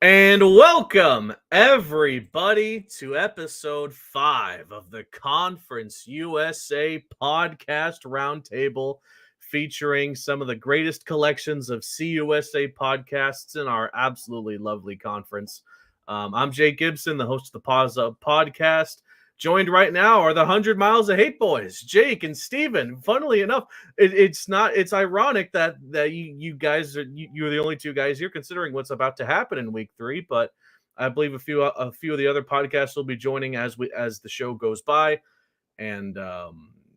And welcome, everybody, to episode 5 of the Conference USA podcast roundtable, featuring some of the greatest collections of CUSA podcasts in our absolutely lovely conference. I'm Jake Gibson, the host of the Pause Up podcast. Joined right now are the 100 Miles of Hate boys, Jake and Steven. Funnily enough, it's ironic that you guys you're the only two guys here, considering what's about to happen in week 3. But I believe a few of the other podcasts will be joining as the show goes by, and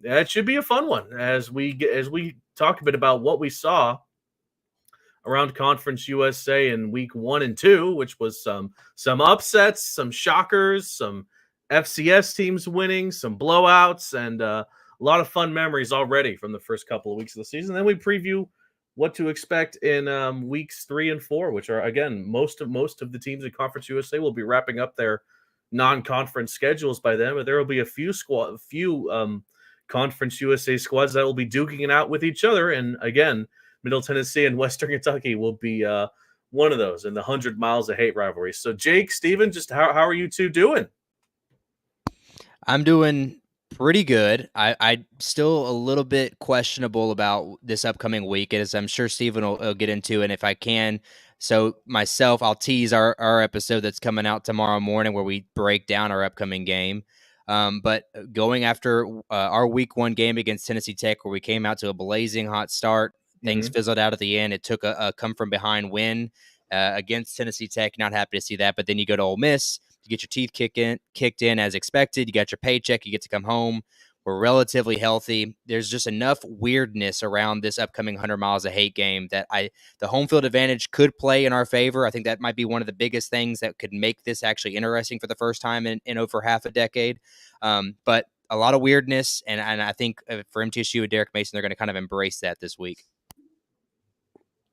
that should be a fun one as we talk a bit about what we saw around Conference USA in week 1 and 2, which was some upsets, some shockers, some FCS teams winning, some blowouts, and a lot of fun memories already from the first couple of weeks of the season. Then we preview what to expect in weeks 3 and 4, which are, again, most of the teams in Conference USA will be wrapping up their non-conference schedules by then, but there will be a few Conference USA squads that will be duking it out with each other. And again, Middle Tennessee and Western Kentucky will be one of those in the 100 Miles of Hate rivalry. So, Jake, Steven, just how are you two doing? I'm doing pretty good. I still a little bit questionable about this upcoming week, as I'm sure Steven will get into. And if I can, so myself, I'll tease our episode that's coming out tomorrow morning where we break down our upcoming game. But going after our week 1 game against Tennessee Tech, where we came out to a blazing hot start, things fizzled out at the end. It took a come from behind win against Tennessee Tech. Not happy to see that. But then you go to Ole Miss. You get your teeth kicked in as expected. You got your paycheck. You get to come home. We're relatively healthy. There's just enough weirdness around this upcoming 100 Miles of Hate game that the home field advantage could play in our favor. I think that might be one of the biggest things that could make this actually interesting for the first time in over half a decade. But a lot of weirdness, and I think for MTSU and Derek Mason, they're going to kind of embrace that this week.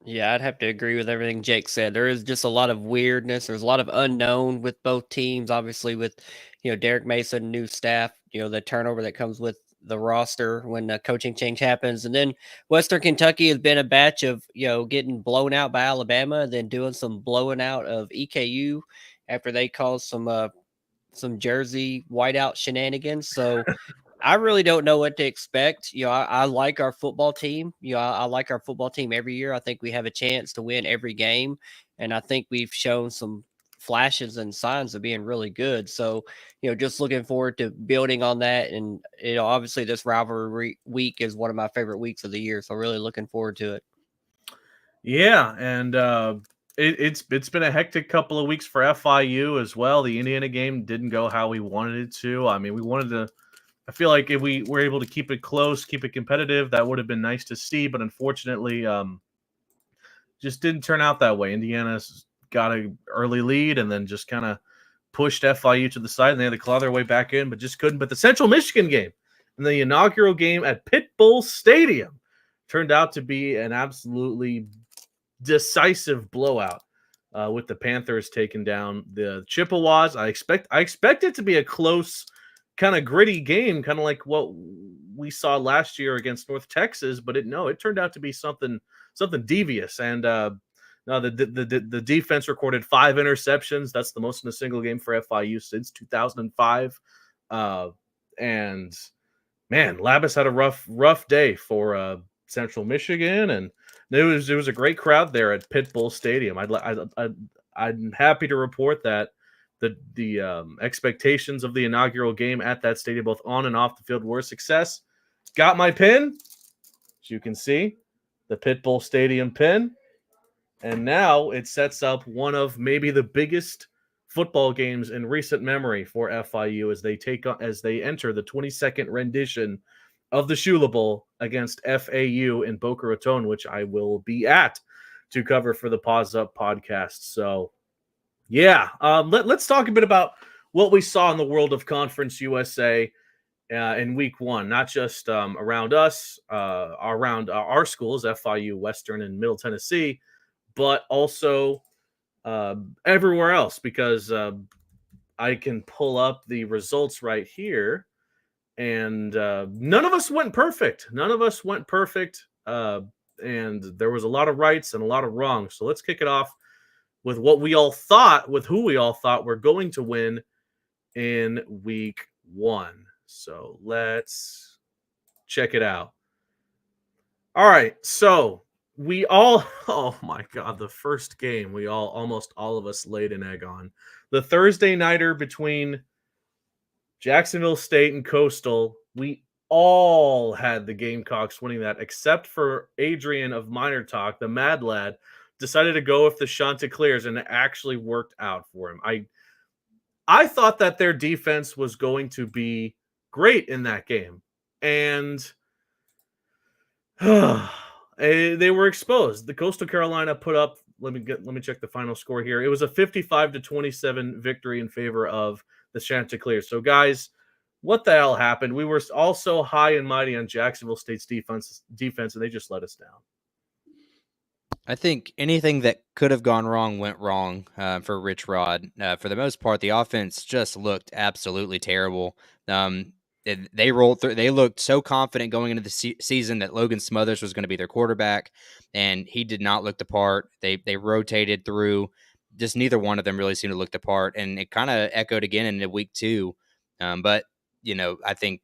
Yeah, I'd have to agree with everything Jake said. There is just a lot of weirdness. There's a lot of unknown with both teams. Obviously, with Derek Mason, new staff, the turnover that comes with the roster when the coaching change happens, and then Western Kentucky has been a batch of getting blown out by Alabama, and then doing some blowing out of EKU after they caused some Jersey whiteout shenanigans. So. I really don't know what to expect. I like our football team. I like our football team every year. I think we have a chance to win every game. And I think we've shown some flashes and signs of being really good. So, just looking forward to building on that. And, obviously this rivalry week is one of my favorite weeks of the year. So really looking forward to it. Yeah. And it's been a hectic couple of weeks for FIU as well. The Indiana game didn't go how we wanted it to. I mean, I feel like if we were able to keep it close, keep it competitive, that would have been nice to see. But unfortunately, just didn't turn out that way. Indiana's got an early lead and then just kind of pushed FIU to the side, and they had to claw their way back in, but just couldn't. But the Central Michigan game and the inaugural game at Pit Bull Stadium turned out to be an absolutely decisive blowout. With the Panthers taking down the Chippewas. I expect it to be a close, kind of gritty game, kind of like what we saw last year against North Texas, but it turned out to be something devious. And no, the defense recorded 5 interceptions. That's the most in a single game for FIU since 2005. And man, Labus had a rough day for Central Michigan, and it was a great crowd there at Pit Bull Stadium. I'm happy to report that the expectations of the inaugural game at that stadium, both on and off the field, were a success. Got my pin, as you can see, the Pit Bull Stadium pin. And now it sets up one of maybe the biggest football games in recent memory for FIU as they enter the 22nd rendition of the Shula Bowl against FAU in Boca Raton, which I will be at to cover for the Pause Up podcast. So, yeah, let's talk a bit about what we saw in the world of Conference USA in week 1, not just around us, around our schools, FIU, Western, and Middle Tennessee, but also everywhere else, because I can pull up the results right here, and none of us went perfect. And there was a lot of rights and a lot of wrongs. So let's kick it off with what we all thought, with who we all thought were going to win in week 1. So let's check it out. All right, so we all, oh my God, the first game we all, almost all of us laid an egg on. The Thursday nighter between Jacksonville State and Coastal, we all had the Gamecocks winning that, except for Adrian of Minor Talk, the Mad Lad, decided to go with the Chanticleers, and it actually worked out for him. I thought that their defense was going to be great in that game, and they were exposed. The Coastal Carolina put up. Let me check the final score here. It was a 55-27 victory in favor of the Chanticleers. So, guys, what the hell happened? We were all so high and mighty on Jacksonville State's defense, and they just let us down. I think anything that could have gone wrong went wrong for Rich Rod. For the most part, the offense just looked absolutely terrible. They rolled through. They looked so confident going into the season that Logan Smothers was going to be their quarterback, and he did not look the part. They rotated through. Just neither one of them really seemed to look the part, and it kind of echoed again in week 2. But I think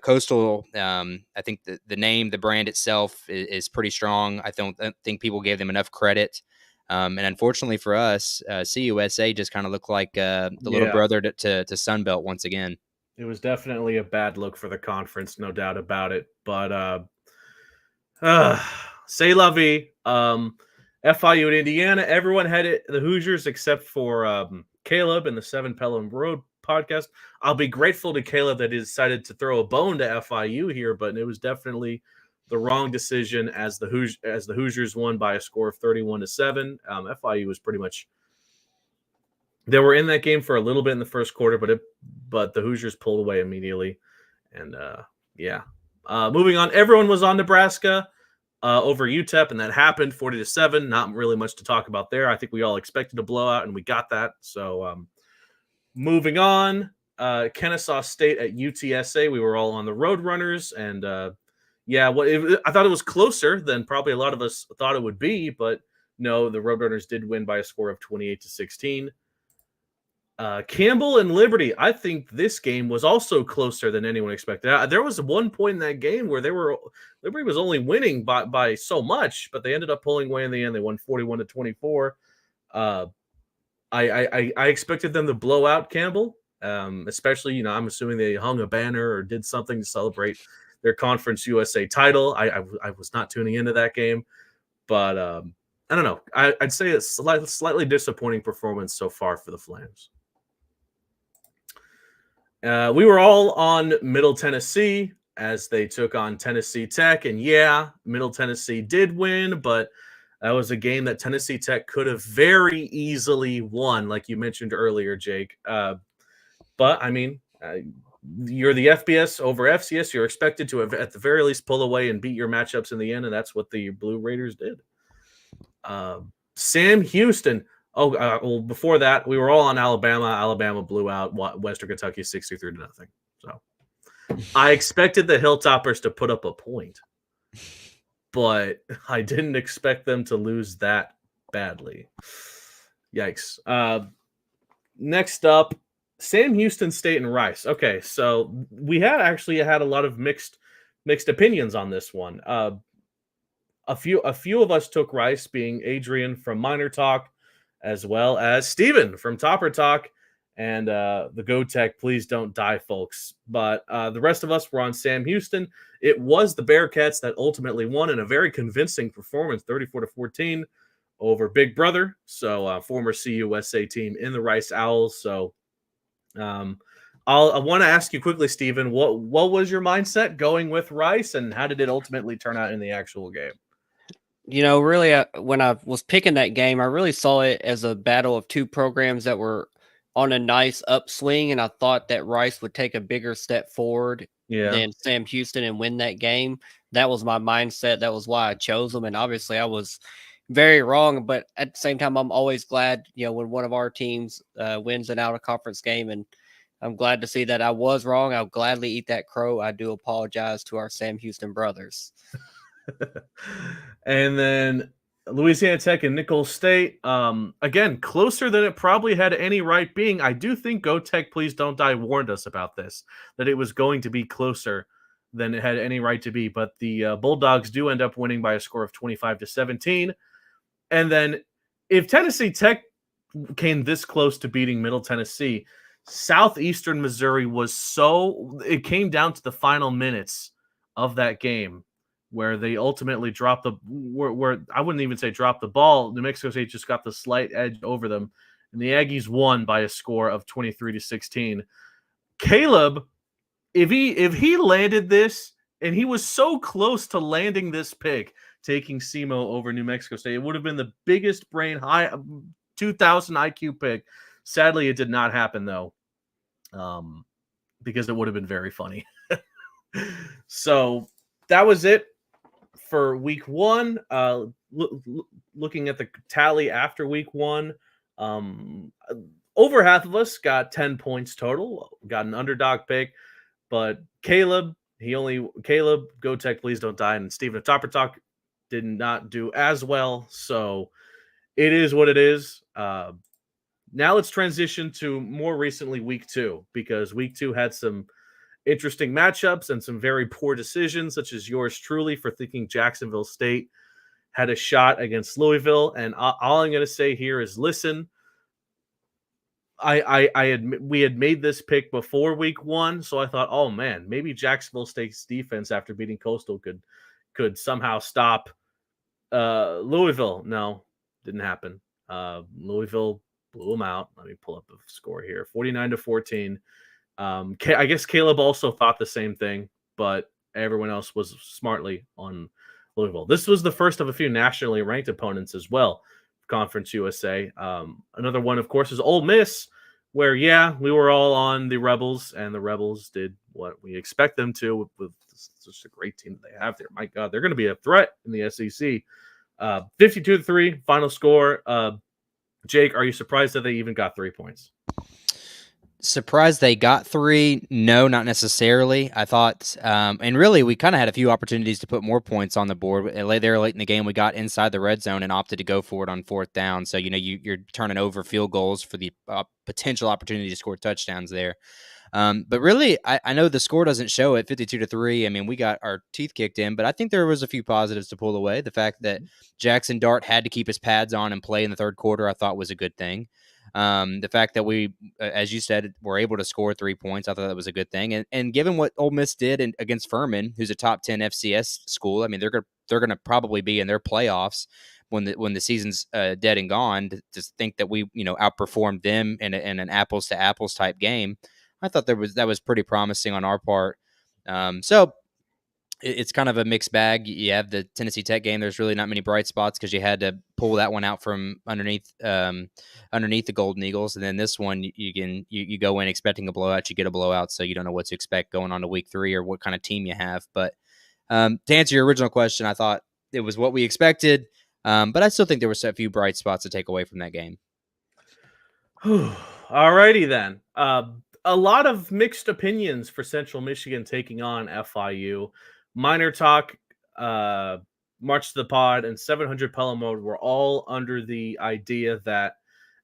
Coastal. I think the name, the brand itself, is pretty strong. I don't think people gave them enough credit. And unfortunately for us, CUSA just kind of looked like the little brother to Sunbelt once again. It was definitely a bad look for the conference, no doubt about it. But say la vie. FIU and Indiana, everyone had it, the Hoosiers, except for Caleb in the 7 Pelham Road podcast. I'll be grateful to Caleb that he decided to throw a bone to FIU here, but it was definitely the wrong decision as the Hoosiers won by a score of 31-7. FIU was pretty much, they were in that game for a little bit in the first quarter, but the Hoosiers pulled away immediately. And moving on, everyone was on Nebraska over UTEP, and that happened 40-7. Not really much to talk about there. I think we all expected a blowout, and we got that. So moving on, Kennesaw State at UTSA. We were all on the Roadrunners, and I thought it was closer than probably a lot of us thought it would be, but no, the Roadrunners did win by a score of 28-16. Campbell and Liberty, I think this game was also closer than anyone expected. There was one point in that game where Liberty was only winning by so much, but they ended up pulling away in the end. They won 41-24. I expected them to blow out Campbell, especially, I'm assuming they hung a banner or did something to celebrate their Conference USA title. I was not tuning into that game, but I don't know. I'd say it's slightly disappointing performance so far for the Flames. We were all on Middle Tennessee as they took on Tennessee Tech, and Middle Tennessee did win, but that was a game that Tennessee Tech could have very easily won, like you mentioned earlier, Jake. But I mean, you're the FBS over FCS. You're expected to have, at the very least, pull away and beat your matchups in the end, and that's what the Blue Raiders did. Sam Houston. Well, before that, we were all on Alabama. Alabama blew out Western Kentucky 63-0. So I expected the Hilltoppers to put up a point, but I didn't expect them to lose that badly. Yikes. Next up, Sam Houston State and Rice. Okay, so we had a lot of mixed opinions on this one. A few of us took Rice, being Adrian from Minor Talk, as well as Steven from Topper Talk, and the Go Tech, please don't die, folks. But the rest of us were on Sam Houston. It was the Bearcats that ultimately won in a very convincing performance, 34-14 over Big Brother. So former CUSA team in the Rice Owls. So I want to ask you quickly, Steven, what was your mindset going with Rice, and how did it ultimately turn out in the actual game? Really, when I was picking that game, I really saw it as a battle of two programs that were on a nice upswing, and I thought that Rice would take a bigger step forward than Sam Houston and win that game. That was my mindset. That was why I chose them, and obviously I was very wrong, but at the same time, I'm always glad, when one of our teams wins an out-of-conference game, and I'm glad to see that I was wrong. I'll gladly eat that crow. I do apologize to our Sam Houston brothers. And then Louisiana Tech and Nicholls State. Again, closer than it probably had any right being. I do think Go Tech Please Don't Die warned us about this, that it was going to be closer than it had any right to be. But the Bulldogs do end up winning by a score of 25-17. And then if Tennessee Tech came this close to beating Middle Tennessee, Southeastern Missouri it came down to the final minutes of that game where they ultimately dropped where I wouldn't even say dropped the ball. New Mexico State just got the slight edge over them, and the Aggies won by a score of 23-16. Caleb, if he landed this, and he was so close to landing this pick, taking SEMO over New Mexico State, it would have been the biggest brain high 2000 IQ pick. Sadly, it did not happen though, because it would have been very funny. So that was it for week one. Looking at the tally after week one, over half of us got 10 points total, got an underdog pick, but Caleb, Go Tech, Please Don't Die, and Stephen of Topper Talk did not do as well. So it is what it is. Now let's transition to more recently week two, because week two had some interesting matchups and some very poor decisions, such as yours truly for thinking Jacksonville State had a shot against Louisville. And all I'm going to say here is, listen, we had made this pick before week one, so I thought, oh man, maybe Jacksonville State's defense after beating Coastal could somehow stop Louisville. No, didn't happen. Louisville blew them out. Let me pull up the score here: 49-14. I guess Caleb also thought the same thing, but everyone else was smartly on Louisville. This was the first of a few nationally ranked opponents as well. Conference USA. Another one, of course, is Ole Miss, where, we were all on the Rebels, and the Rebels did what we expect them to with such a great team that they have there. My God, they're going to be a threat in the SEC. 52-3, final score. Jake, are you surprised that they even got 3 points? Surprised they got 3? No, not necessarily. I thought, and really, we kind of had a few opportunities to put more points on the board. There late in the game, we got inside the red zone and opted to go for it on 4th down. So, you're turning over field goals for the potential opportunity to score touchdowns there. But really, I know the score doesn't show it, 52-3. I mean, we got our teeth kicked in, but I think there was a few positives to pull away. The fact that Jackson Dart had to keep his pads on and play in the third quarter, I thought was a good thing. The fact that we, as you said, were able to score 3 points, I thought that was a good thing. And given what Ole Miss did against Furman, who's a top 10 FCS school, I mean, they're gonna probably be in their playoffs when the season's dead and gone. To think that we outperformed them in an apples to apples type game, I thought that was pretty promising on our part. So it's kind of a mixed bag. You have the Tennessee Tech game. There's really not many bright spots because you had to pull that one out from underneath the Golden Eagles. And then this one, you go in expecting a blowout, you get a blowout, so you don't know what to expect going on to week 3 or what kind of team you have. But to answer your original question, I thought it was what we expected, but I still think there were a few bright spots to take away from that game. All righty then. A lot of mixed opinions for Central Michigan taking on FIU. Minor Talk, March to the Pod, and 700 Pelham Mode were all under the idea that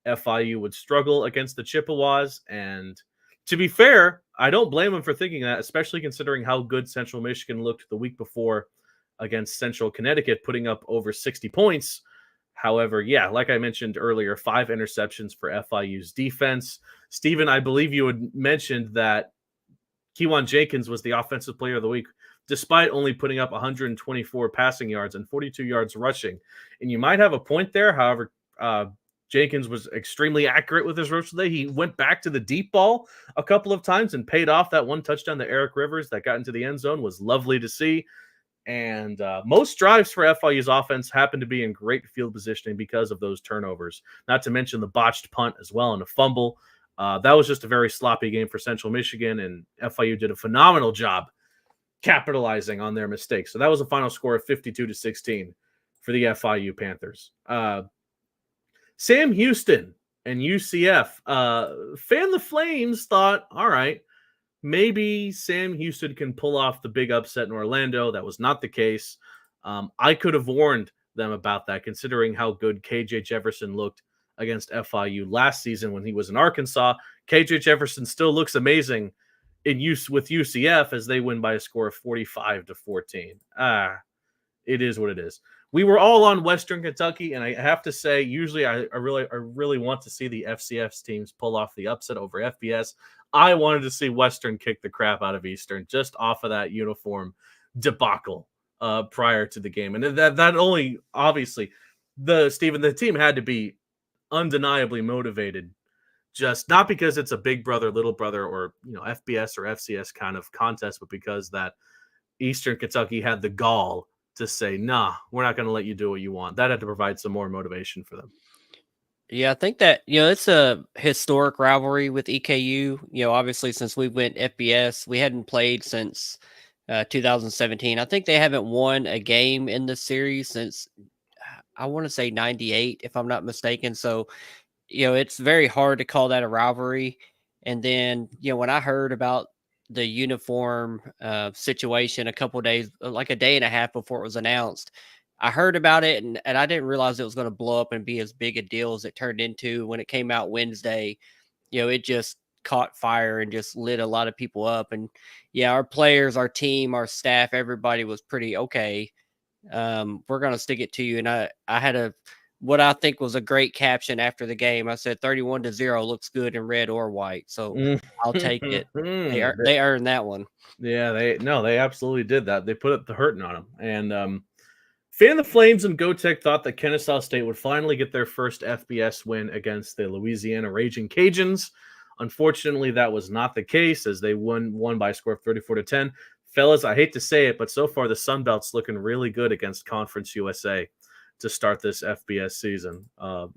FIU would struggle against the Chippewas. And to be fair, I don't blame them for thinking that, especially considering how good Central Michigan looked the week before against Central Connecticut, putting up over 60 points. However, like I mentioned earlier, 5 interceptions for FIU's defense. Steven, I believe you had mentioned that Kewan Jenkins was the offensive player of the week, despite only putting up 124 passing yards and 42 yards rushing. And you might have a point there. However, Jenkins was extremely accurate with his rush today. He went back to the deep ball a couple of times and paid off. That one touchdown to Eric Rivers that got into the end zone was lovely to see. And most drives for FIU's offense happen to be in great field positioning because of those turnovers, not to mention the botched punt as well and a fumble. That was just a very sloppy game for Central Michigan, and FIU did a phenomenal job capitalizing on their mistakes. So that was a final score of 52-16 for the FIU Panthers. Sam Houston and UCF, Fan the Flames thought, all right, maybe Sam Houston can pull off the big upset in Orlando. That was not the case. I could have warned them about that, considering how good KJ Jefferson looked against FIU last season when he was in Arkansas. KJ Jefferson still looks amazing in use with UCF as they win by a score of 45-14. It is what it is. We were all on Western Kentucky, and I have to say, usually I really want to see the FCS teams pull off the upset over FBS. I wanted to see Western kick the crap out of Eastern just off of that uniform debacle prior to the game, and that only obviously the team had to be undeniably motivated, just not because it's a big brother, little brother, or FBS or FCS kind of contest, but because that Eastern Kentucky had the gall to say, nah, we're not going to let you do what you want. That had to provide some more motivation for them. Yeah, I think that, it's a historic rivalry with EKU. Obviously, since we went FBS, we hadn't played since 2017. I think they haven't won a game in the series since, I want to say 98, if I'm not mistaken. So, it's very hard to call that a rivalry. And then, when I heard about the uniform situation a couple days, like a day and a half before it was announced, I heard about it and I didn't realize it was going to blow up and be as big a deal as it turned into. When it came out Wednesday, it just caught fire and just lit a lot of people up. And yeah, our players, our team, our staff, everybody was pretty okay. We're going to stick it to you. And I had what I think was a great caption after the game. I said 31-0 looks good in red or white. So I'll take it. They earned that one. Yeah, they absolutely did that. They put up the hurting on them. And Fan the Flames and GoTech thought that Kennesaw State would finally get their first FBS win against the Louisiana Raging Cajuns. Unfortunately, that was not the case, as they won by a score of 34-10. Fellas, I hate to say it, but so far the Sun Belt's looking really good against Conference USA to start this FBS season.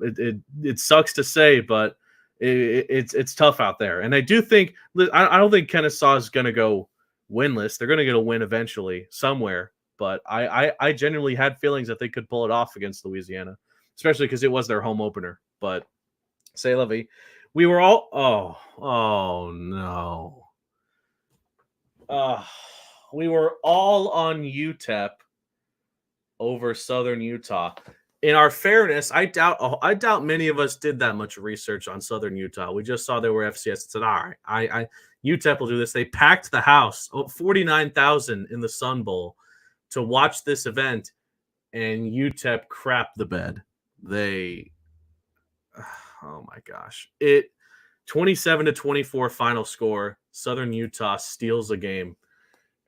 It sucks to say, but it's tough out there. And I don't think Kennesaw is going to go winless. They're going to get a win eventually somewhere. But I genuinely had feelings that they could pull it off against Louisiana, especially because it was their home opener. But say la vie. We were all oh no. We were all on UTEP over Southern Utah. In our fairness, I doubt many of us did that much research on Southern Utah. We just saw they were FCS and said, all right, UTEP will do this. They packed the house, 49,000 in the Sun Bowl to watch this event, and UTEP crapped the bed. Oh my gosh. 27-24 final score. Southern Utah steals a game.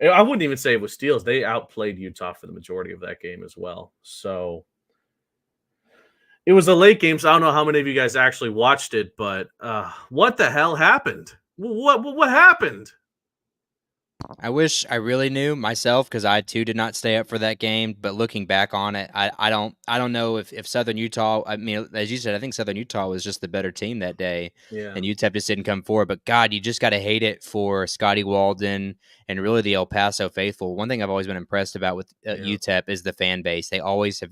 I wouldn't even say it was steals. They outplayed Utah for the majority of that game as well. So it was a late game, so I don't know how many of you guys actually watched it, but what the hell happened? What happened? I wish I really knew myself, because I too did not stay up for that game. But looking back on it, I don't know if Southern Utah. I mean, as you said, I think Southern Utah was just the better team that day, and UTEP just didn't come forward. But God, you just got to hate it for Scotty Walden and really the El Paso faithful. One thing I've always been impressed about with UTEP is the fan base. They always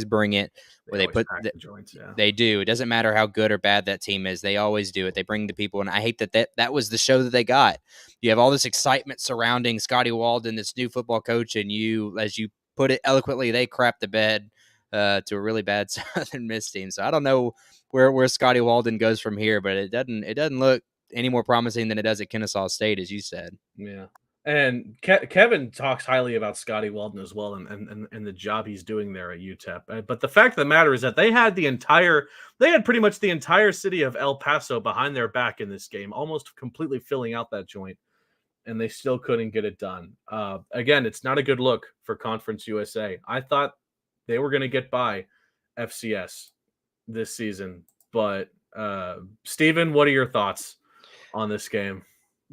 bring it. Where they put the joints, They do. It doesn't matter how good or bad that team is. They always do it. They bring the people, and I hate that was the show that they got. You have all this excitement surrounding Scotty Walden, this new football coach, and you, as you put it eloquently, they crap the bed to a really bad Southern Miss team. So I don't know where Scotty Walden goes from here, but it doesn't look any more promising than it does at Kennesaw State, as you said. Yeah. And Kevin talks highly about Scotty Walden as well, and the job he's doing there at UTEP. But the fact of the matter is that they had pretty much the entire city of El Paso behind their back in this game, almost completely filling out that joint, and they still couldn't get it done. Again, it's not a good look for Conference USA. I thought they were going to get by FCS this season, but Steven, what are your thoughts on this game?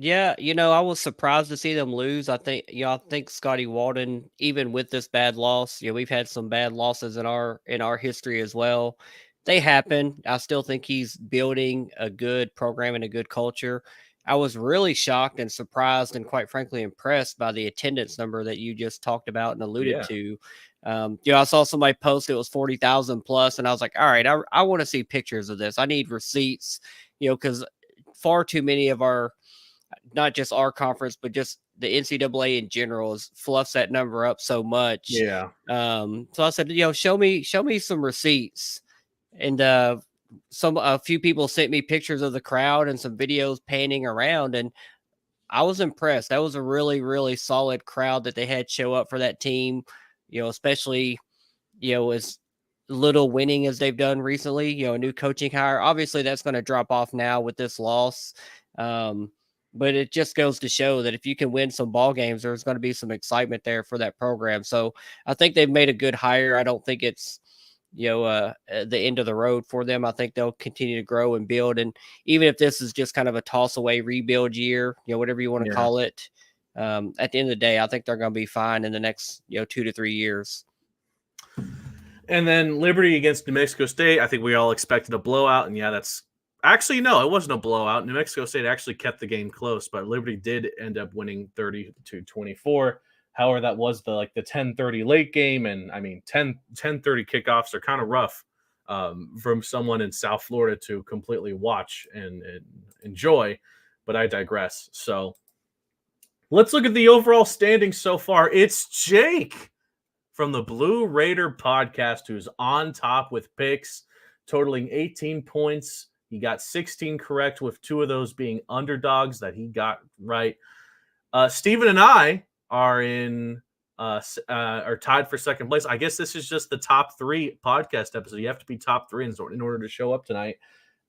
Yeah, I was surprised to see them lose. I think Scotty Walden, even with this bad loss, we've had some bad losses in our history as well. They happen. I still think he's building a good program and a good culture. I was really shocked and surprised and quite frankly impressed by the attendance number that you just talked about and alluded to. I saw somebody post it was 40,000 plus, and I was like, all right, I want to see pictures of this. I need receipts, because far too many of our, not just our conference, but just the NCAA in general fluffs that number up so much. Yeah. So I said, show me some receipts, and a few people sent me pictures of the crowd and some videos panning around, and I was impressed. That was a really, really solid crowd that they had show up for that team. Especially as little winning as they've done recently. A new coaching hire. Obviously, that's going to drop off now with this loss. But it just goes to show that if you can win some ball games, there's going to be some excitement there for that program. So I think they've made a good hire. I don't think it's the end of the road for them. I think they'll continue to grow and build. And even if this is just kind of a toss away rebuild year, whatever you want to call it, at the end of the day, I think they're going to be fine in the next 2 to 3 years. And then Liberty against New Mexico State. I think we all expected a blowout, and that's actually no, it wasn't a blowout. New Mexico State actually kept the game close, but Liberty did end up winning 30-24. However, that was the 10:30 late game, and I mean 10:30 kickoffs are kind of rough from someone in South Florida to completely watch and enjoy. But I digress. So let's look at the overall standings so far. It's Jake from the Blue Raider podcast who's on top with picks, totaling 18 points. He got 16 correct, with 2 of those being underdogs that he got right. Steven and I are are tied for second place. I guess this is just the top 3 podcast episode. You have to be top 3 in order to show up tonight.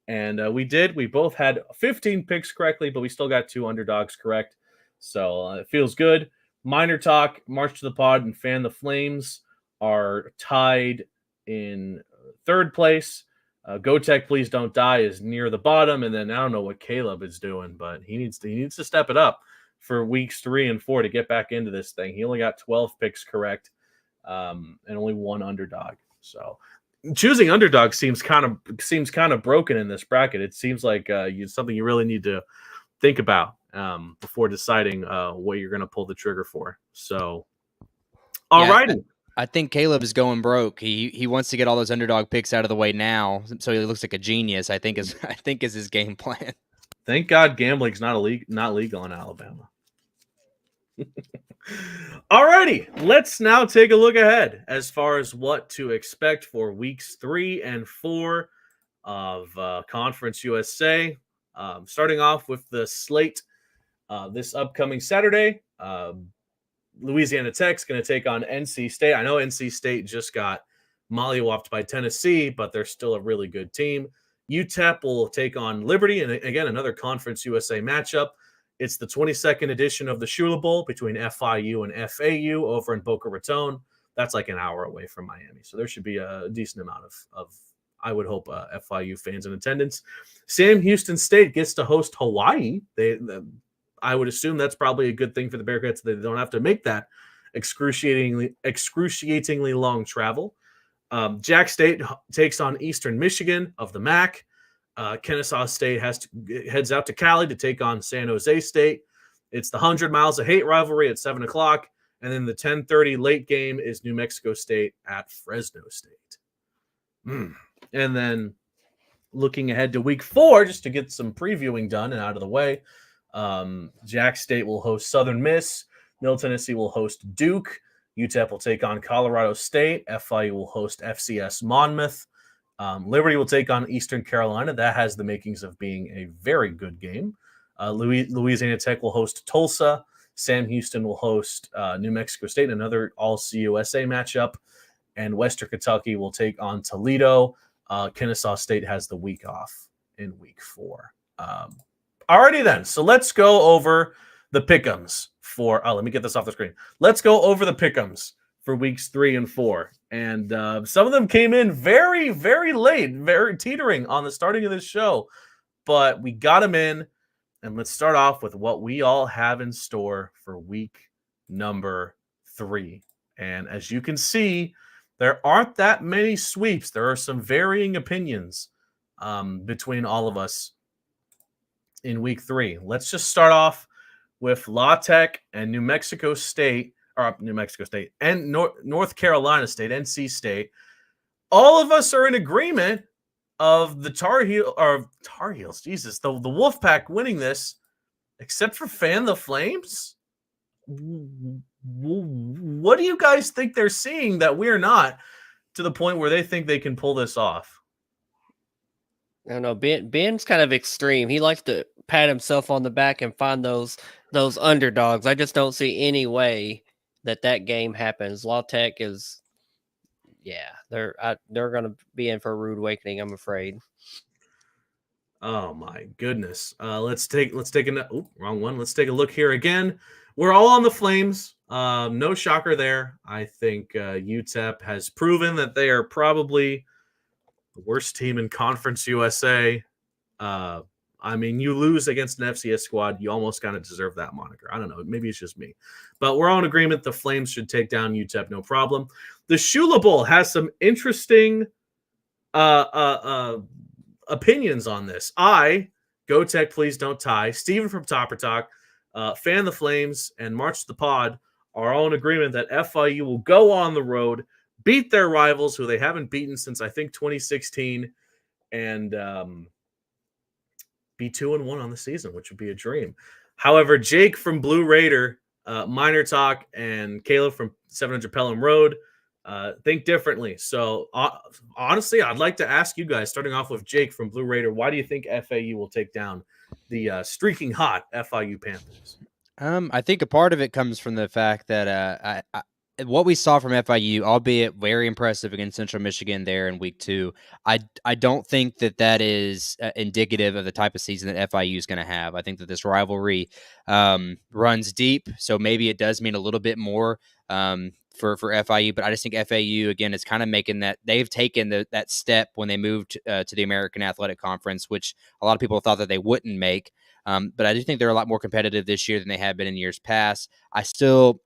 And we did. We both had 15 picks correctly, but we still got 2 underdogs correct. So it feels good. Minor Talk, March to the Pod, and Fan the Flames are tied in 3rd place. Go Tech, Please Don't Die is near the bottom. And then I don't know what Caleb is doing, but he needs to step it up for weeks 3 and 4 to get back into this thing. He only got 12 picks correct and only 1 underdog. So choosing underdog seems kind of broken in this bracket. It seems like something you really need to think about before deciding what you're going to pull the trigger for. So, all righty. I think Caleb is going broke. He wants to get all those underdog picks out of the way now, so he looks like a genius. I think is his game plan. Thank God gambling's not legal in Alabama. Alrighty, let's now take a look ahead as far as what to expect for weeks 3 and 4 of Conference USA. Starting off with the slate this upcoming Saturday. Louisiana Tech's going to take on NC State. I know NC State just got mollywopped by Tennessee, but they're still a really good team. UTEP will take on Liberty, and again, another Conference USA matchup. It's the 22nd edition of the Shula Bowl between FIU and FAU over in Boca Raton. That's like an hour away from Miami, so there should be a decent amount of I would hope, FIU fans in attendance. Sam Houston State gets to host Hawaii. I would assume that's probably a good thing for the Bearcats. They don't have to make that excruciatingly long travel. Jack State takes on Eastern Michigan of the MAC. Kennesaw State heads out to Cali to take on San Jose State. It's the 100 Miles of Hate rivalry at 7 o'clock. And then the 10:30 late game is New Mexico State at Fresno State. And then looking ahead to week 4, just to get some previewing done and out of the way, Jack State will host Southern Miss. Middle Tennessee will host Duke. UTEP will take on Colorado State. FIU will host FCS Monmouth. Liberty will take on Eastern Carolina. That has the makings of being a very good game. Louisiana Tech will host Tulsa. Sam Houston will host New Mexico State, another all-CUSA matchup. And Western Kentucky will take on Toledo. Kennesaw State has the week off in week 4. Alrighty then. So let's go over the pick'ems for. Let me get this off the screen. Let's go over the pick'ems for weeks 3 and 4. And some of them came in very, very late, very teetering on the starting of this show. But we got them in. And let's start off with what we all have in store for week number 3. And as you can see, there aren't that many sweeps. There are some varying opinions between all of us in week 3. Let's just start off with La Tech and New Mexico State, and North Carolina State, NC State. All of us are in agreement of the Tar Heels, Jesus, the Wolfpack winning this, except for Fan the Flames. what do you guys think they're seeing that we're not, to the point where they think they can pull this off? I don't know. Ben's kind of extreme. He likes to pat himself on the back and find those underdogs. I just don't see any way that game happens. La Tech is, yeah, they're going to be in for a rude awakening, I'm afraid. Oh my goodness. Let's take wrong one. Let's take a look here again. We're all on the Flames. No shocker there. I think UTEP has proven that they are probably the worst team in Conference USA. I mean, you lose against an FCS squad, you almost kind of deserve that moniker. I don't know. Maybe it's just me. But we're all in agreement the Flames should take down UTEP, no problem. The Shula Bowl has some interesting opinions on this. Go Tech, please don't tie. Steven from Topper Talk, Fan the Flames, and March to the Pod are all in agreement that FIU will go on the road, beat their rivals who they haven't beaten since I think 2016, and be 2-1 on the season, which would be a dream. However, Jake from Blue Raider, Minor Talk, and Caleb from 700 Pelham Road think differently. So honestly, I'd like to ask you guys, starting off with Jake from Blue Raider, why do you think FAU will take down the streaking hot FIU Panthers? I think a part of it comes from the fact that what we saw from FIU, albeit very impressive against Central Michigan there in week 2, I don't think that is indicative of the type of season that FIU is going to have. I think that this rivalry runs deep, so maybe it does mean a little bit more for FIU, but I just think FAU, again, is kind of making that, they've taken that step when they moved to the American Athletic Conference, which a lot of people thought that they wouldn't make. But I do think they're a lot more competitive this year than they have been in years past. I still,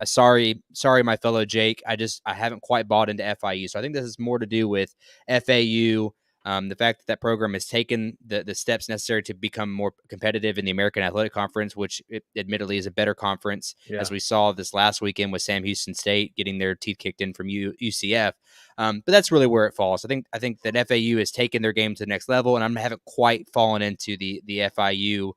sorry, my fellow Jake, I haven't quite bought into FIU. So I think this is more to do with FAU, the fact that program has taken the steps necessary to become more competitive in the American Athletic Conference, which admittedly is a better conference, as we saw this last weekend with Sam Houston State getting their teeth kicked in from UCF. But that's really where it falls. I think that FAU has taken their game to the next level, and I haven't quite fallen into the FIU.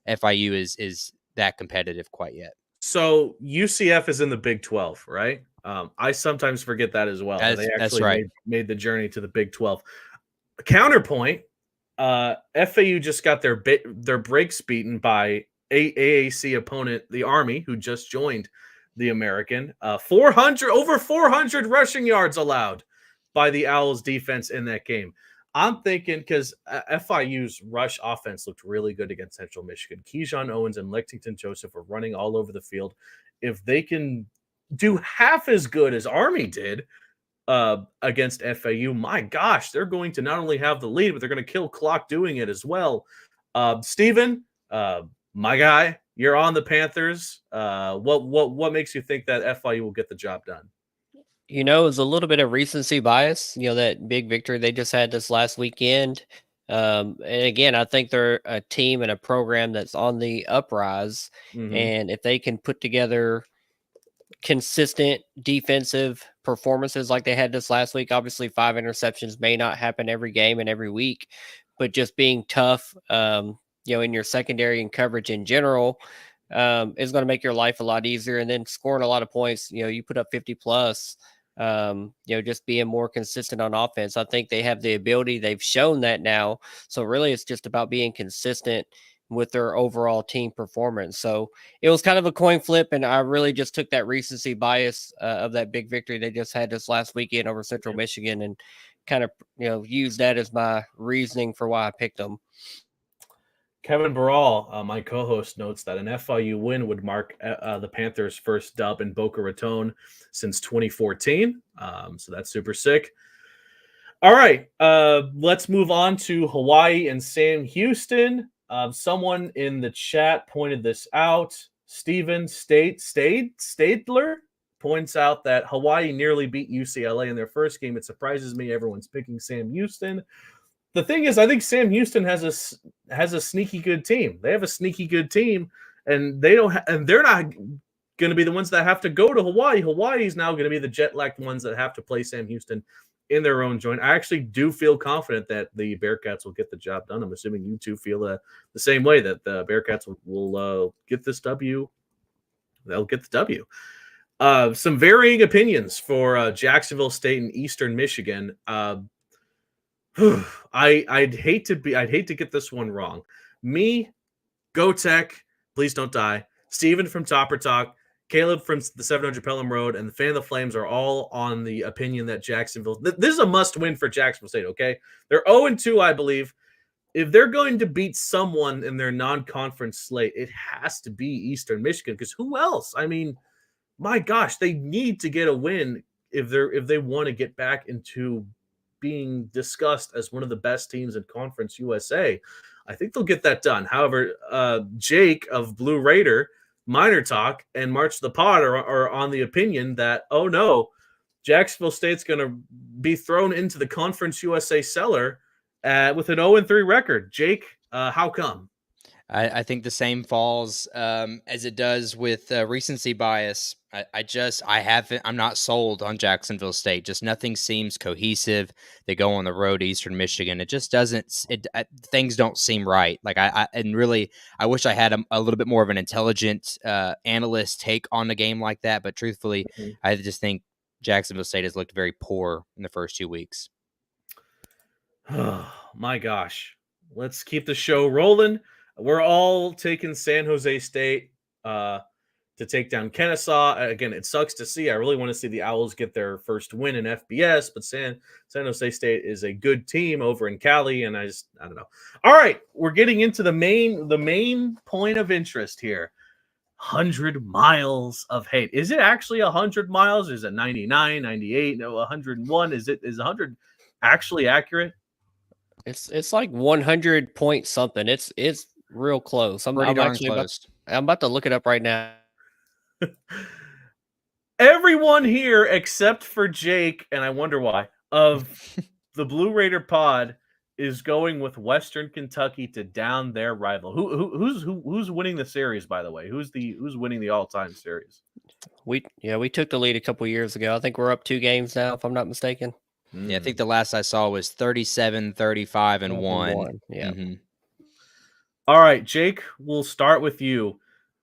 FIU is that competitive quite yet. So UCF is in the Big 12, right? I sometimes forget that as well. They actually right. made the journey to the Big 12. Counterpoint, FAU just got their breaks beaten by AAC opponent, the Army, who just joined the American. Over 400 rushing yards allowed by the Owls defense in that game. I'm thinking, because FIU's rush offense looked really good against Central Michigan. Keyshawn Owens and Lexington Joseph were running all over the field. If they can do half as good as Army did against FAU, my gosh, they're going to not only have the lead, but they're going to kill clock doing it as well. Steven, my guy, you're on the Panthers. What makes you think that FIU will get the job done? It was a little bit of recency bias, that big victory they just had this last weekend. And again, I think they're a team and a program that's on the uprise. Mm-hmm. And if they can put together consistent defensive performances like they had this last week, obviously 5 interceptions may not happen every game and every week, but just being tough, in your secondary and coverage in general, is going to make your life a lot easier. And then scoring a lot of points, you put up 50 plus, just being more consistent on offense. I think they have the ability. They've shown that now. So really it's just about being consistent with their overall team performance. So it was kind of a coin flip, and I really just took that recency bias of that big victory they just had this last weekend over Central Michigan and kind of, used that as my reasoning for why I picked them. Kevin Barral, my co-host, notes that an FIU win would mark the Panthers' first dub in Boca Raton since 2014. So that's super sick. All right, let's move on to Hawaii and Sam Houston. Someone in the chat pointed this out. Steven Stadler points out that Hawaii nearly beat UCLA in their first game. It surprises me everyone's picking Sam Houston. The thing is, I think Sam Houston has a sneaky good team. They have a sneaky good team, and they're not going to be the ones that have to go to Hawaii. Hawaii's now going to be the jet-lagged ones that have to play Sam Houston in their own joint. I actually do feel confident that the Bearcats will get the job done. I'm assuming you two feel the same way, that the Bearcats will get this W they'll get the W. Some varying opinions for Jacksonville State and Eastern Michigan. I'd hate to get this one wrong. Me, Go Tech, please don't die. Steven from Topper Talk, Caleb from the 700 Pelham Road, and the Fan of the Flames are all on the opinion that Jacksonville. This is a must-win for Jacksonville State. Okay, they're 0-2, I believe. If they're going to beat someone in their non-conference slate, it has to be Eastern Michigan, because who else? I mean, my gosh, they need to get a win if they want to get back into being discussed as one of the best teams in Conference USA. I think they'll get that done. However, Jake of Blue Raider, Minor Talk, and March the Pod are on the opinion that, oh no, Jacksonville State's going to be thrown into the Conference USA cellar with an 0-3 record. Jake, how come? I think the same falls as it does with recency bias. I'm not sold on Jacksonville State. Just nothing seems cohesive. They go on the road to Eastern Michigan. It just doesn't. Things don't seem right. Like I wish I had a little bit more of an intelligent analyst take on a game like that. But truthfully, I just think Jacksonville State has looked very poor in the first 2 weeks. Oh my gosh. Let's keep the show rolling. We're all taking San Jose State to take down Kennesaw. Again, it sucks to see. I really want to see the Owls get their first win in FBS, but San Jose State is a good team over in Cali, and I don't know. All right, we're getting into the main point of interest here. 100 miles of hate. Is it actually 100 miles? Is it 99, 98, no, 101? Is 100 actually accurate? It's like 100 point something. It's real close. I'm about to look it up right now. Everyone here except for Jake, and I wonder why, of the Blue Raider Pod is going with Western Kentucky to down their rival. Who's winning the series, by the way? Who's winning the all-time series? We took the lead a couple years ago. I think we're up 2 games now, if I'm not mistaken. Yeah, I think the last I saw was 37, 35, and 1. Yeah. Mm-hmm. All right, Jake, we'll start with you.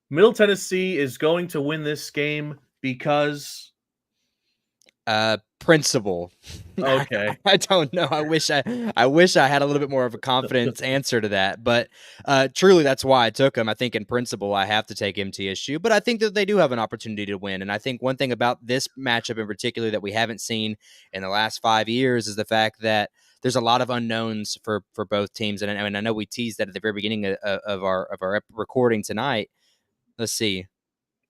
Middle Tennessee is going to win this game because principle. Okay. I don't know. I wish I had a little bit more of a confidence answer to that, but truly that's why I took him. I think in principle I have to take MTSU, but I think that they do have an opportunity to win. And I think one thing about this matchup in particular that we haven't seen in the last 5 years is the fact that there's a lot of unknowns for both teams. And I know we teased that at the very beginning of our recording tonight. Let's see.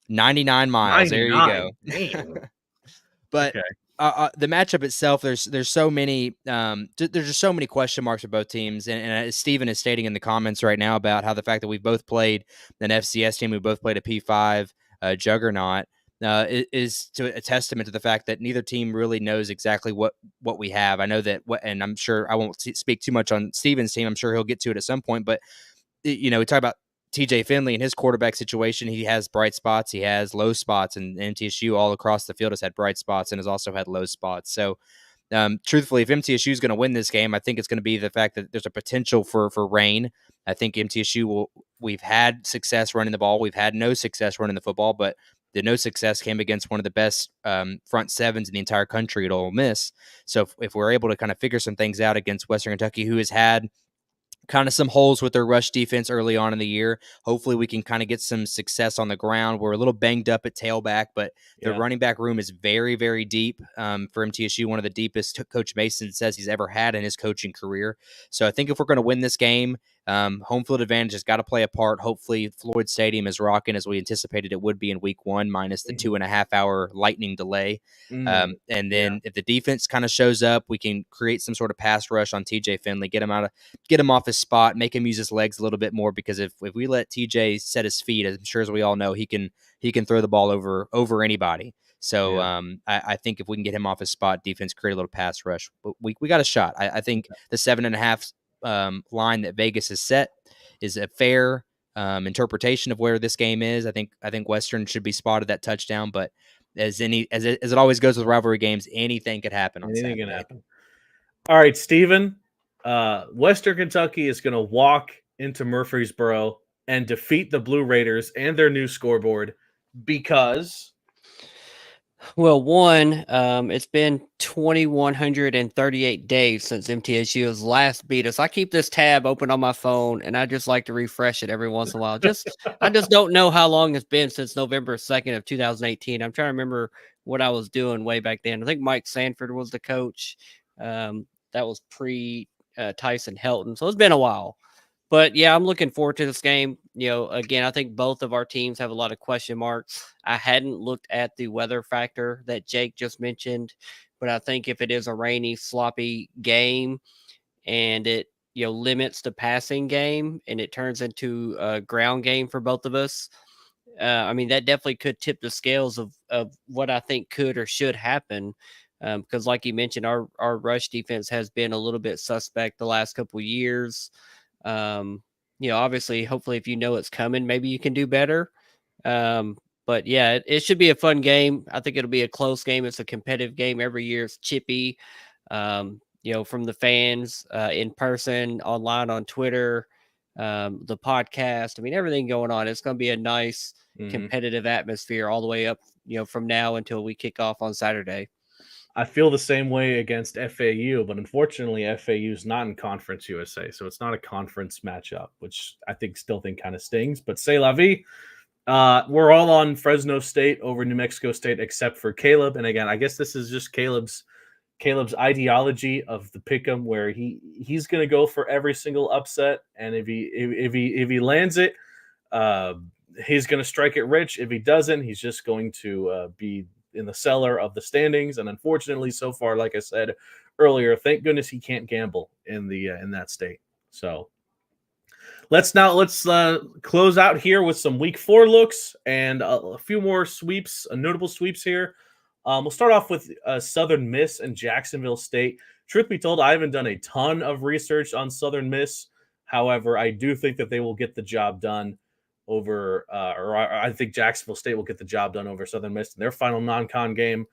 99 miles. 99. There you go. Damn. But okay. The matchup itself, there's so many there's just so many question marks for both teams, and as Steven is stating in the comments right now about how the fact that we've both played an FCS team, we both played a P5 juggernaut, is to a testament to the fact that neither team really knows exactly what we have. I know that, and I'm sure I won't speak too much on Steven's team. I'm sure he'll get to it at some point, but we talk about TJ Finley and his quarterback situation. He has bright spots, he has low spots, and MTSU all across the field has had bright spots and has also had low spots. So truthfully, if MTSU is going to win this game, I think it's going to be the fact that there's a potential for rain. I think MTSU we've had success running the ball. We've had no success running the football, but the no success came against one of the best front sevens in the entire country at Ole Miss. So if we're able to kind of figure some things out against Western Kentucky, who has had kind of some holes with their rush defense early on in the year. Hopefully we can kind of get some success on the ground. We're a little banged up at tailback, but the running back room is very, very deep for MTSU, one of the deepest Coach Mason says he's ever had in his coaching career. So I think if we're going to win this game, home field advantage has got to play a part. Hopefully Floyd Stadium is rocking as we anticipated it would be in week 1, minus the 2.5 hour lightning delay. And then if the defense kind of shows up, we can create some sort of pass rush on TJ Finley, get him off his spot, make him use his legs a little bit more, because if we let TJ set his feet, I'm sure as we all know, he can throw the ball over anybody. So I think if we can get him off his spot, defense create a little pass rush, we got a shot. I think the 7.5 line that Vegas has set is a fair interpretation of where this game is. I think Western should be spotted that touchdown, but as it always goes with rivalry games, anything could happen on Saturday. Can happen. All right, Steven. Western Kentucky is going to walk into Murfreesboro and defeat the Blue Raiders and their new scoreboard Because Well, one, it's been 2,138 days since MTSU has last beat us. I keep this tab open on my phone, and I just like to refresh it every once in a while. I just don't know how long it's been since November 2nd of 2018. I'm trying to remember what I was doing way back then. I think Mike Sanford was the coach. That was pre Tyson Helton, so it's been a while. But yeah, I'm looking forward to this game. Again, I think both of our teams have a lot of question marks. I hadn't looked at the weather factor that Jake just mentioned, but I think if it is a rainy, sloppy game and it limits the passing game and it turns into a ground game for both of us, I mean that definitely could tip the scales of what I think could or should happen. Because like you mentioned, our rush defense has been a little bit suspect the last couple of years. Obviously, hopefully, if it's coming, maybe you can do better. But yeah, it should be a fun game. I think it'll be a close game. It's a competitive game every year. It's chippy, from the fans, in person, online, on Twitter, the podcast. I mean, everything going on. It's going to be a nice competitive atmosphere all the way up, from now until we kick off on Saturday. I feel the same way against FAU, but unfortunately, FAU is not in Conference USA, so it's not a conference matchup, which I still think kind of stings. But c'est la vie. We're all on Fresno State over New Mexico State, except for Caleb. And again, I guess this is just Caleb's ideology of the pick'em, where he's going to go for every single upset, and if he lands it, he's going to strike it rich. If he doesn't, he's just going to be in the cellar of the standings. And unfortunately, so far, like I said earlier, thank goodness he can't gamble in that state. So let's close out here with some week 4 looks and a few more sweeps, notable sweeps here. We'll start off with Southern Miss and Jacksonville State. Truth be told, I haven't done a ton of research on Southern Miss. However, I do think that they will get the job done over, or I think Jacksonville State will get the job done over Southern Miss in their final non-con game.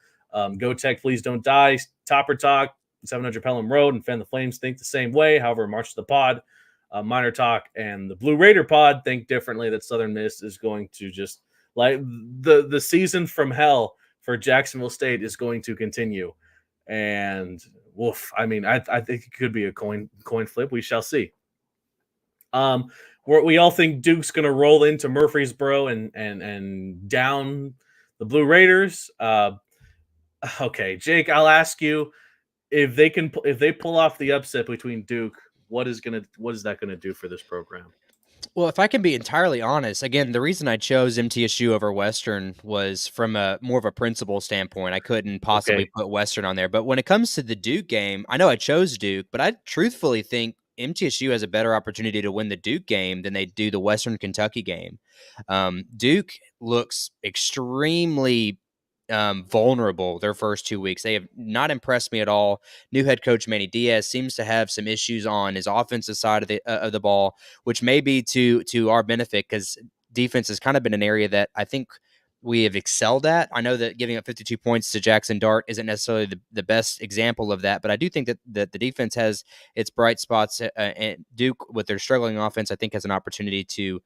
Go Tech, please don't die. Topper Talk, 700 Pelham Road, and Fan the Flames think the same way. However, March to the Pod, Minor Talk, and the Blue Raider Pod think differently, that Southern Miss is going to just, like, the season from hell for Jacksonville State is going to continue. And woof, I mean, I think it could be a coin flip. We shall see. We all think Duke's going to roll into Murfreesboro and down the Blue Raiders. Okay, Jake, I'll ask you, if they pull off the upset between Duke, what is that going to do for this program? Well, if I can be entirely honest, again, the reason I chose MTSU over Western was from more of a principle standpoint. I couldn't possibly put Western on there. But when it comes to the Duke game, I know I chose Duke, but I truthfully think MTSU has a better opportunity to win the Duke game than they do the Western Kentucky game. Duke looks extremely vulnerable their first 2 weeks. They have not impressed me at all. New head coach Manny Diaz seems to have some issues on his offensive side of the ball, which may be to our benefit, because defense has kind of been an area that I think we have excelled at. I know that giving up 52 points to Jackson Dart isn't necessarily the best example of that, but I do think that the defense has its bright spots. And Duke, with their struggling offense, I think has an opportunity to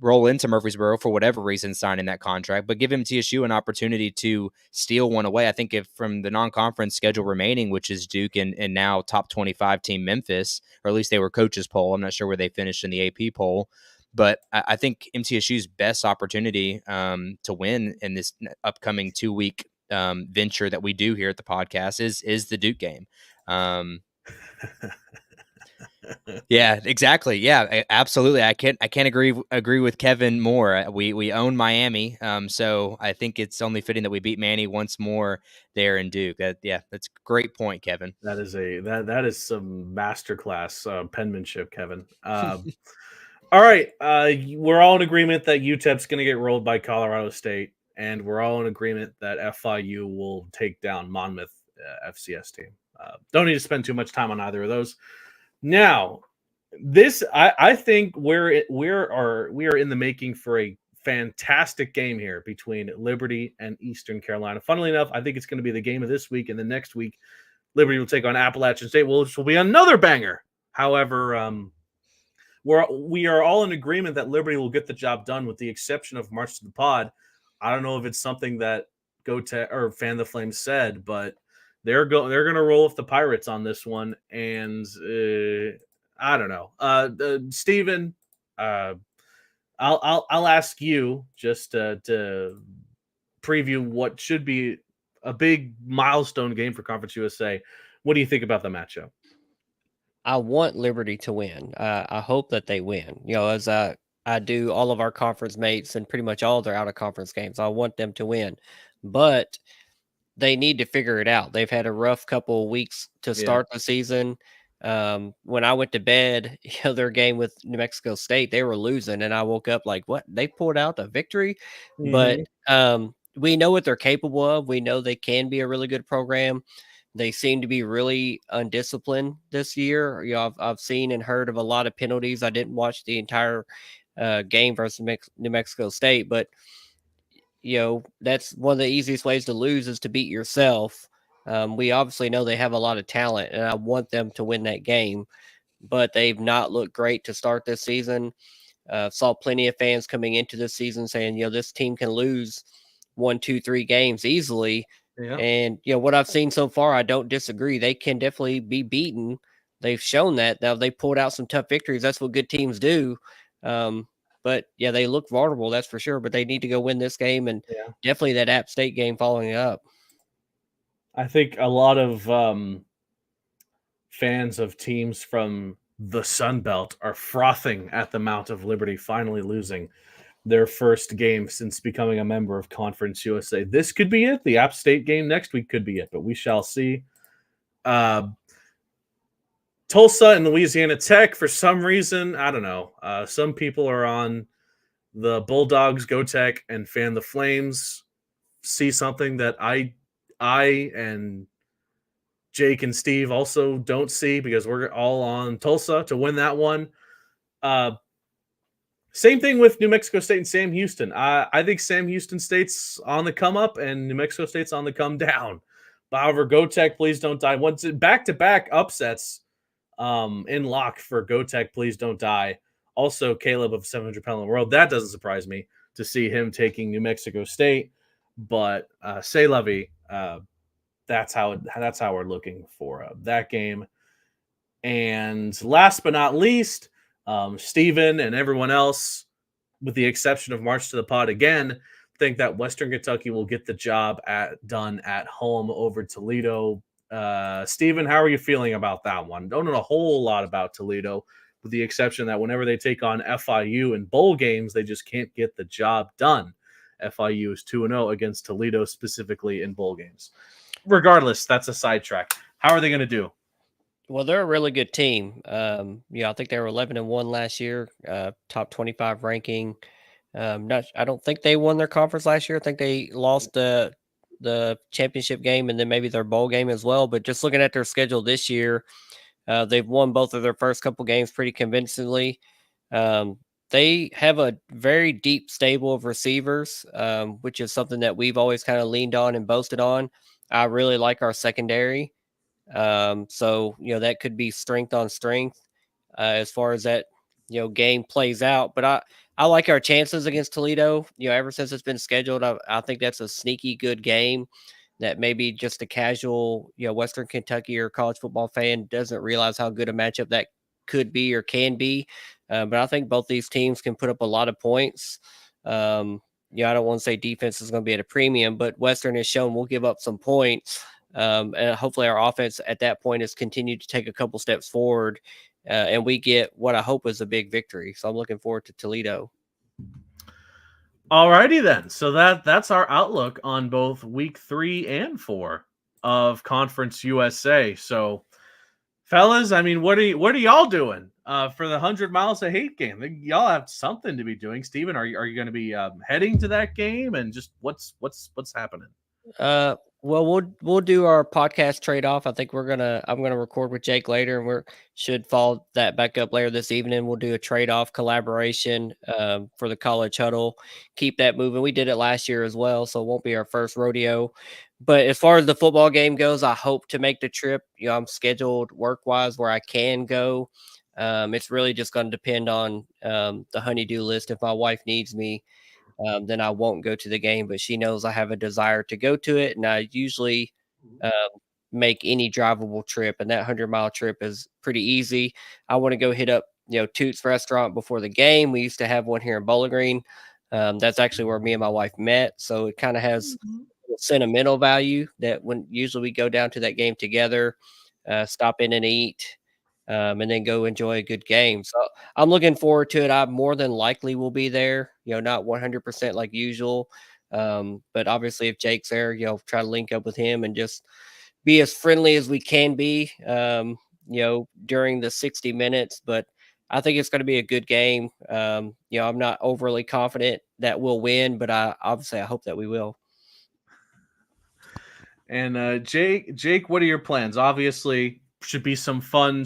roll into Murfreesboro for whatever reason, signing that contract, but give MTSU an opportunity to steal one away. I think if from the non-conference schedule remaining, which is Duke and now top 25 team Memphis, or at least they were coaches poll. I'm not sure where they finished in the AP poll, but I think MTSU's best opportunity to win in this upcoming 2-week venture that we do here at the podcast is the Duke game. Yeah, exactly. Yeah, absolutely. I can't agree with Kevin more. We own Miami, so I think it's only fitting that we beat Manny once more there in Duke. That's a great point, Kevin. That is some masterclass penmanship, Kevin. All right, we're all in agreement that UTEP's going to get rolled by Colorado State, and we're all in agreement that FIU will take down Monmouth FCS team. Don't need to spend too much time on either of those. Now, I think we are in the making for a fantastic game here between Liberty and Eastern Carolina. Funnily enough, I think it's going to be the game of this week, and the next week, Liberty will take on Appalachian State, which will be another banger. However, we are all in agreement that Liberty will get the job done, with the exception of March to the Pod, I don't know if it's something that Go Tech or Fan the Flames said, but they're gonna roll with the Pirates on this one, and I don't know. Steven, uh, I'll ask you just to preview what should be a big milestone game for Conference USA. What do you think about the matchup? I want Liberty to win. I hope that they win. As I do all of our conference mates and pretty much all their out of conference games. I want them to win, but they need to figure it out. They've had a rough couple of weeks to Yeah. start the season. When I went to bed, their game with New Mexico State, they were losing, and I woke up like, "What? They pulled out a victory?" But Mhm. we know what they're capable of. We know they can be a really good program. They seem to be really undisciplined this year. I've seen and heard of a lot of penalties. I didn't watch the entire game versus New Mexico State, but that's one of the easiest ways to lose is to beat yourself. We obviously know they have a lot of talent, and I want them to win that game, but they've not looked great to start this season. Saw plenty of fans coming into this season saying, this team can lose 1, 2, 3 games easily. Yeah. And what I've seen so far, I don't disagree. They can definitely be beaten. They've shown that. Now they pulled out some tough victories. That's what good teams do. But yeah, they look vulnerable, that's for sure. But they need to go win this game and Yeah. definitely that App State game following it up. I think a lot of fans of teams from the Sun Belt are frothing at the Mount of Liberty finally losing their first game since becoming a member of Conference USA. This could be it. The App State game next week could be it, but we shall see. Uh, Tulsa and Louisiana Tech, for some reason, I don't know. Some people are on the Bulldogs, Go Tech, and Fan the Flames. See something that I and Jake and Steve also don't see because we're all on Tulsa to win that one. Uh, Same thing with New Mexico State and Sam Houston. I think Sam Houston State's on the come up and New Mexico State's on the come down. However, Go Tech, please don't die. Once back to back upsets in lock for Go Tech, please don't die. Also, Caleb of 700 pound in the world. That doesn't surprise me to see him taking New Mexico State. But say Levy, that's how we're looking for that game. And last but not least, Steven and everyone else, with the exception of March to the Pod again, think that Western Kentucky will get the job done at home over Toledo. Steven, how are you feeling about that one? Don't know a whole lot about Toledo, with the exception that whenever they take on FIU in bowl games, they just can't get the job done. FIU is 2-0 against Toledo, specifically in bowl games. Regardless, that's a sidetrack. How are they going to do? Well, they're a really good team. I think they were 11-1 last year, top 25 ranking. I don't think they won their conference last year. I think they lost the championship game and then maybe their bowl game as well. But just looking at their schedule this year, they've won both of their first couple games pretty convincingly. They have a very deep stable of receivers, which is something that we've always kind of leaned on and boasted on. I really like our secondary. So that could be strength on strength as far as that game plays out. But I like our chances against Toledo. Ever since it's been scheduled, I think that's a sneaky good game that maybe just a casual Western Kentucky or college football fan doesn't realize how good a matchup that could be or can be. But I think both these teams can put up a lot of points. I don't want to say defense is going to be at a premium, but Western has shown we'll give up some points. And hopefully our offense at that point has continued to take a couple steps forward, and we get what I hope is a big victory. So I'm looking forward to Toledo. Alrighty then. So that's our outlook on both week 3 and 4 of Conference USA. So, fellas, I mean, what are y'all doing for the 100 Miles of Hate game? Y'all have something to be doing. Steven, are you going to be heading to that game, and just what's happening? Well, we'll do our podcast trade off. I think I'm gonna record with Jake later, and we should follow that back up later this evening. We'll do a trade off collaboration for the college huddle. Keep that moving. We did it last year as well, so it won't be our first rodeo. But as far as the football game goes, I hope to make the trip. I'm scheduled work wise where I can go. It's really just going to depend on the honeydew list if my wife needs me. then I won't go to the game. But she knows I have a desire to go to it, and I usually make any drivable trip, and that 100-mile trip is pretty easy. I want to go hit up Toots restaurant before the game. We used to have one here in Bowling Green. That's actually where me and my wife met, so it kind of has sentimental value that when usually we go down to that game together, stop in and eat, and then go enjoy a good game. So I'm looking forward to it. I more than likely will be there, not 100% like usual. But obviously if Jake's there, try to link up with him and just be as friendly as we can be, during the 60 minutes. But I think it's going to be a good game. I'm not overly confident that we'll win, but I hope that we will. And Jake, what are your plans? Obviously, should be some fun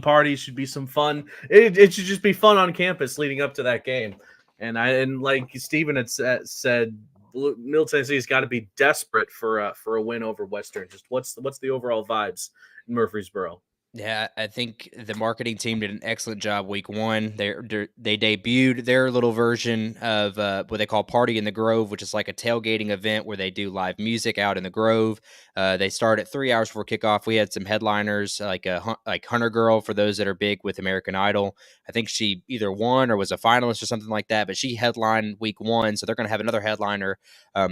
parties, should be some fun. It should just be fun on campus leading up to that game. And like Steven had said, Middle Tennessee's got to be desperate for a win over Western. Just what's the overall vibes in Murfreesboro? Yeah, I think the marketing team did an excellent job week one. They debuted their little version of what they call Party in the Grove, which is like a tailgating event where they do live music out in the Grove. They start at 3 hours before kickoff. We had some headliners like Hunter Girl, for those that are big with American Idol. I think she either won or was a finalist or something like that, but she headlined week one. So they're going to have another headliner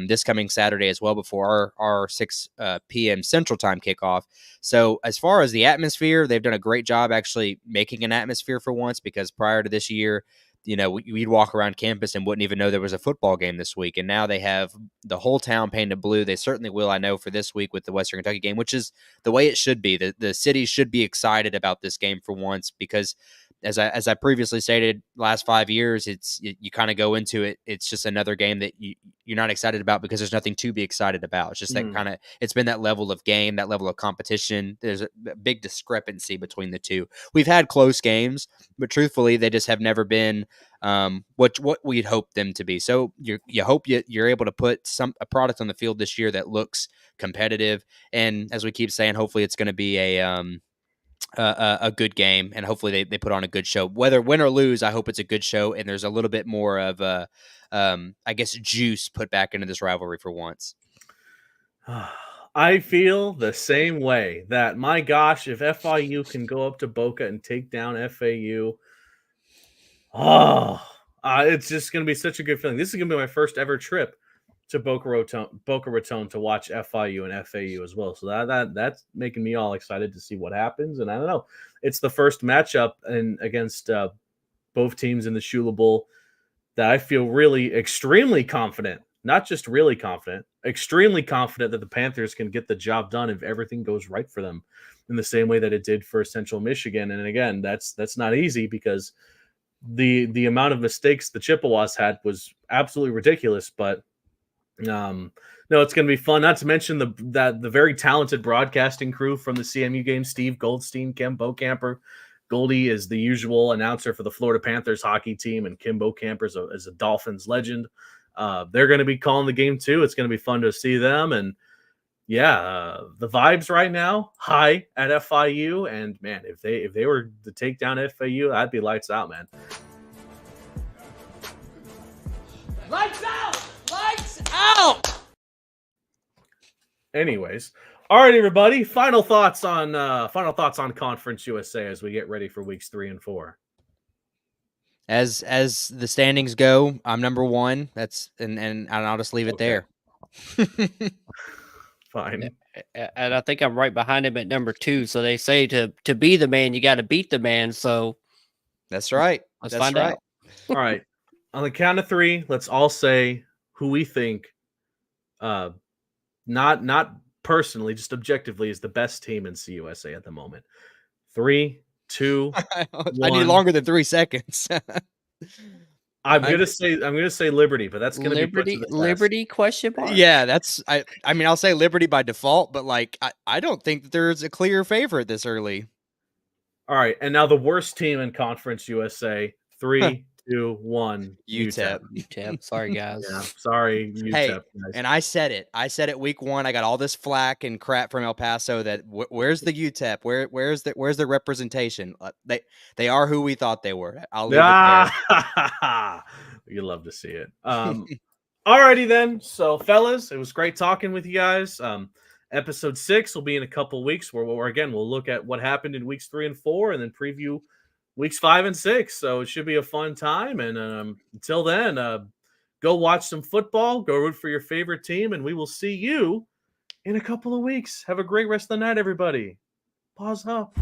this coming Saturday as well before our 6 p.m. Central Time kickoff. So as far as the atmosphere, they've done a great job actually making an atmosphere for once, because prior to this year, we'd walk around campus and wouldn't even know there was a football game this week. And now they have the whole town painted blue. They certainly will, I know, for this week with the Western Kentucky game, which is the way it should be. The city should be excited about this game for once, because as I previously stated, last 5 years, you kind of go into it. It's just another game that you're not excited about because there's nothing to be excited about. It's just that kind of, it's been that level of game, that level of competition. There's a big discrepancy between the two. We've had close games, but truthfully, they just have never been what we'd hoped them to be. So you hope you're able to put a product on the field this year that looks competitive. And as we keep saying, hopefully it's going to be a good game, and hopefully they put on a good show. Whether win or lose, I hope it's a good show, and there's a little bit more of I guess juice put back into this rivalry for once. I feel the same way. That, my gosh, if FIU can go up to Boca and take down FAU, it's just going to be such a good feeling. This is going to be my first ever trip to Boca Raton to watch FIU and FAU as well. So that's making me all excited to see what happens. And I don't know, it's the first matchup against both teams in the Shula Bowl that I feel really extremely confident, not just really confident, extremely confident that the Panthers can get the job done if everything goes right for them, in the same way that it did for Central Michigan. And again, that's not easy, because the amount of mistakes the Chippewas had was absolutely ridiculous. But no, it's going to be fun. Not to mention the very talented broadcasting crew from the CMU game: Steve Goldstein, Kim Bocamper. Goldie is the usual announcer for the Florida Panthers hockey team, and Kim Bocamper is a Dolphins legend. They're going to be calling the game too. It's going to be fun to see them. And yeah, the vibes right now high at FIU, and man, if they were to take down FAU, that'd be lights out, man. Lights out! Lights out! Anyways, all right, everybody. Final thoughts on Conference USA as we get ready for weeks 3 and 4. As the standings go, I'm number 1. And I'll just leave it there. Fine. And I think I'm right behind him at number 2. So they say to be the man, you got to beat the man. So that's right. Let's find out. All right. On the count of 3, let's all say who we think, not personally, just objectively, is the best team in CUSA at the moment. 3, 2, 1. I need longer than 3 seconds. I'm gonna say Liberty, but that's gonna be Liberty question mark. Yeah, that's I mean, I'll say Liberty by default, but like I don't think that there's a clear favorite this early. All right, and now the worst team in Conference USA. 3, 2, 1. UTEP. Sorry, guys. Yeah, sorry, UTEP. Hey, guys. and I said it week 1. I got all this flack and crap from El Paso that where's the UTEP? Where's the representation? They are who we thought they were. I'll leave it there. You love to see it. Alrighty then. So, fellas, it was great talking with you guys. Episode 6 will be in a couple weeks where we'll look at what happened in weeks 3 and 4 and then preview weeks 5 and 6. So it should be a fun time. And until then, go watch some football, go root for your favorite team, and we will see you in a couple of weeks. Have a great rest of the night, everybody. Pause up.